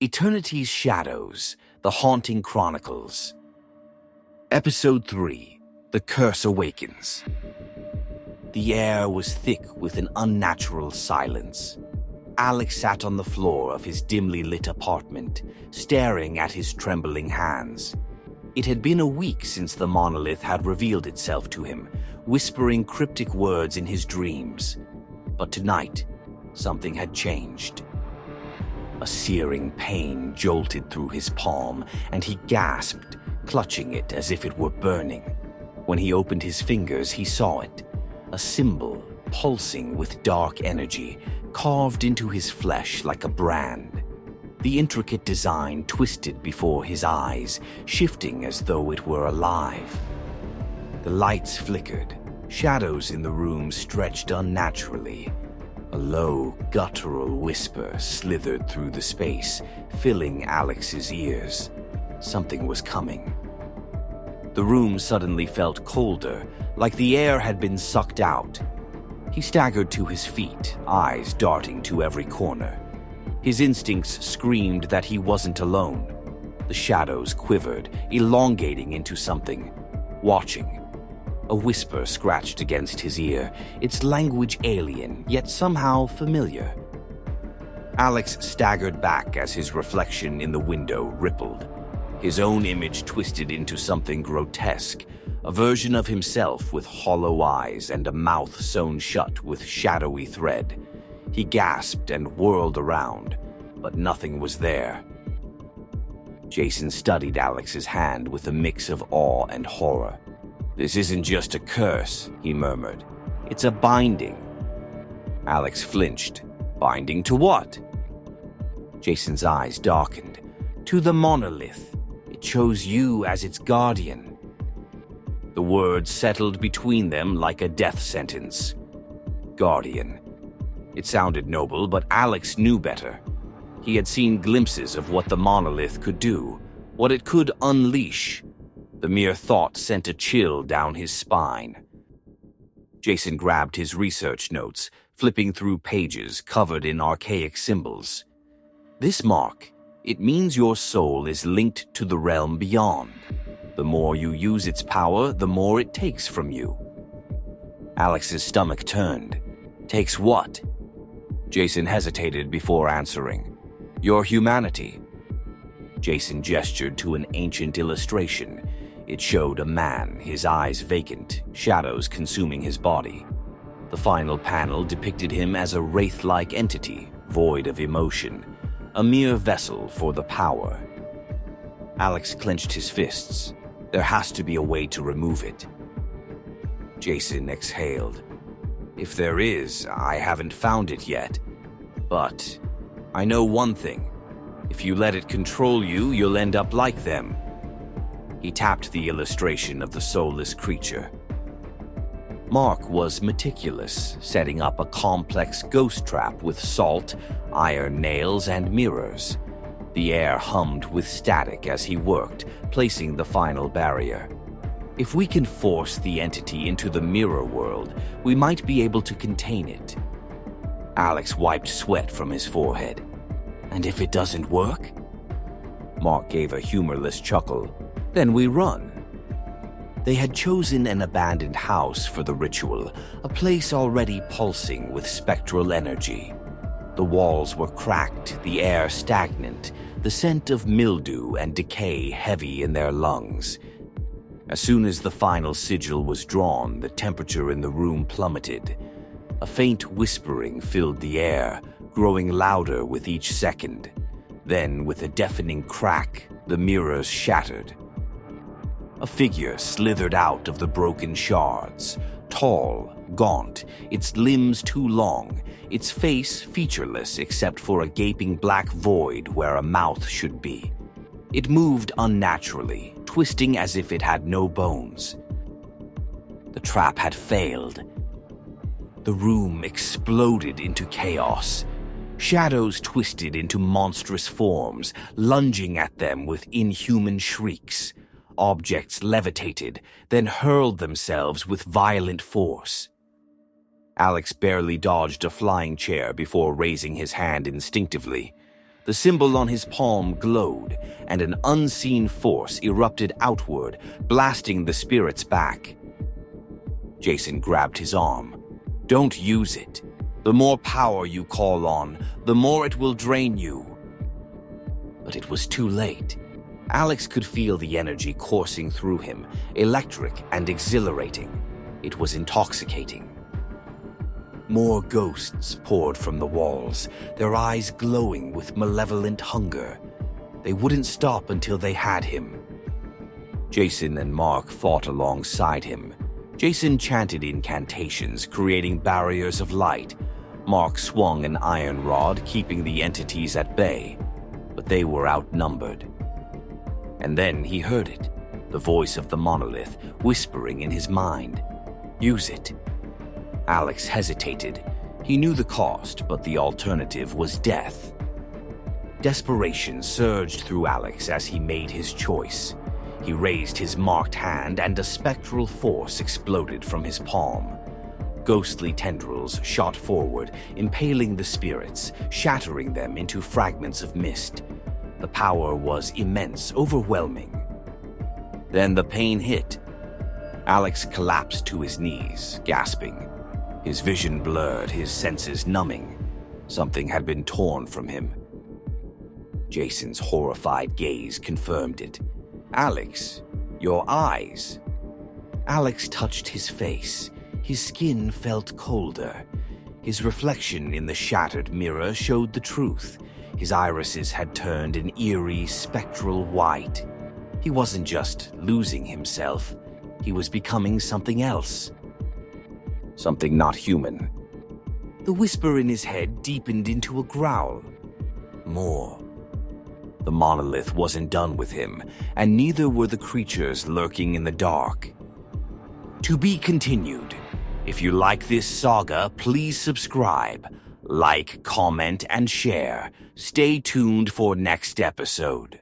Eternity's Shadows, The Haunting Chronicles. Episode 3, The Curse Awakens. The air was thick with an unnatural silence. Alex sat on the floor of his dimly lit apartment, staring at his trembling hands. It had been a week since the monolith had revealed itself to him, whispering cryptic words in his dreams. But tonight, something had changed. A searing pain jolted through his palm, and he gasped, clutching it as if it were burning. When he opened his fingers, he saw it, a symbol pulsing with dark energy, carved into his flesh like a brand. The intricate design twisted before his eyes, shifting as though it were alive. The lights flickered, shadows in the room stretched unnaturally. A low, guttural whisper slithered through the space, filling Alex's ears. Something was coming. The room suddenly felt colder, like the air had been sucked out. He staggered to his feet, eyes darting to every corner. His instincts screamed that he wasn't alone. The shadows quivered, elongating into something, watching. A whisper scratched against his ear, its language alien, yet somehow familiar. Alex staggered back as his reflection in the window rippled. His own image twisted into something grotesque, a version of himself with hollow eyes and a mouth sewn shut with shadowy thread. He gasped and whirled around, but nothing was there. Jason studied Alex's hand with a mix of awe and horror. "This isn't just a curse," he murmured. "It's a binding." Alex flinched. "Binding to what?" Jason's eyes darkened. "To the monolith. It chose you as its guardian." The words settled between them like a death sentence. Guardian. It sounded noble, but Alex knew better. He had seen glimpses of what the monolith could do, what it could unleash. The mere thought sent a chill down his spine. Jason grabbed his research notes, flipping through pages covered in archaic symbols. "This mark, it means your soul is linked to the realm beyond. The more you use its power, the more it takes from you." Alex's stomach turned. "Takes what?" Jason hesitated before answering. "Your humanity." Jason gestured to an ancient illustration. It showed a man, his eyes vacant, shadows consuming his body. The final panel depicted him as a wraith-like entity, void of emotion, a mere vessel for the power. Alex clenched his fists. There has to be a way to remove it. Jason exhaled. "If there is, I haven't found it yet. But I know one thing. If you let it control you, you'll end up like them." He tapped the illustration of the soulless creature. Mark was meticulous, setting up a complex ghost trap with salt, iron nails, and mirrors. The air hummed with static as he worked, placing the final barrier. "If we can force the entity into the mirror world, we might be able to contain it." Alex wiped sweat from his forehead. "And if it doesn't work?" Mark gave a humorless chuckle. "Then we run." They had chosen an abandoned house for the ritual, a place already pulsing with spectral energy. The walls were cracked, the air stagnant, the scent of mildew and decay heavy in their lungs. As soon as the final sigil was drawn, the temperature in the room plummeted. A faint whispering filled the air, growing louder with each second. Then, with a deafening crack, the mirrors shattered. A figure slithered out of the broken shards, tall, gaunt, its limbs too long, its face featureless except for a gaping black void where a mouth should be. It moved unnaturally, twisting as if it had no bones. The trap had failed. The room exploded into chaos. Shadows twisted into monstrous forms, lunging at them with inhuman shrieks. Objects levitated, then hurled themselves with violent force. Alex barely dodged a flying chair before raising his hand instinctively. The symbol on his palm glowed, and an unseen force erupted outward, blasting the spirits back. Jason grabbed his arm. "Don't use it. The more power you call on, the more it will drain you." But it was too late. Alex could feel the energy coursing through him, electric and exhilarating. It was intoxicating. More ghosts poured from the walls, their eyes glowing with malevolent hunger. They wouldn't stop until they had him. Jason and Mark fought alongside him. Jason chanted incantations, creating barriers of light. Mark swung an iron rod, keeping the entities at bay. But they were outnumbered. And then he heard it, the voice of the monolith whispering in his mind. "Use it." Alex hesitated. He knew the cost, but the alternative was death. Desperation surged through Alex as he made his choice. He raised his marked hand and a spectral force exploded from his palm. Ghostly tendrils shot forward, impaling the spirits, shattering them into fragments of mist. The power was immense, overwhelming. Then the pain hit. Alex collapsed to his knees, gasping. His vision blurred, his senses numbing. Something had been torn from him. Jason's horrified gaze confirmed it. "Alex, your eyes." Alex touched his face. His skin felt colder. His reflection in the shattered mirror showed the truth. His irises had turned an eerie, spectral white. He wasn't just losing himself. He was becoming something else. Something not human. The whisper in his head deepened into a growl. More. The monolith wasn't done with him, and neither were the creatures lurking in the dark. To be continued. If you like this saga, please subscribe, like, comment, and share. Stay tuned for next episode.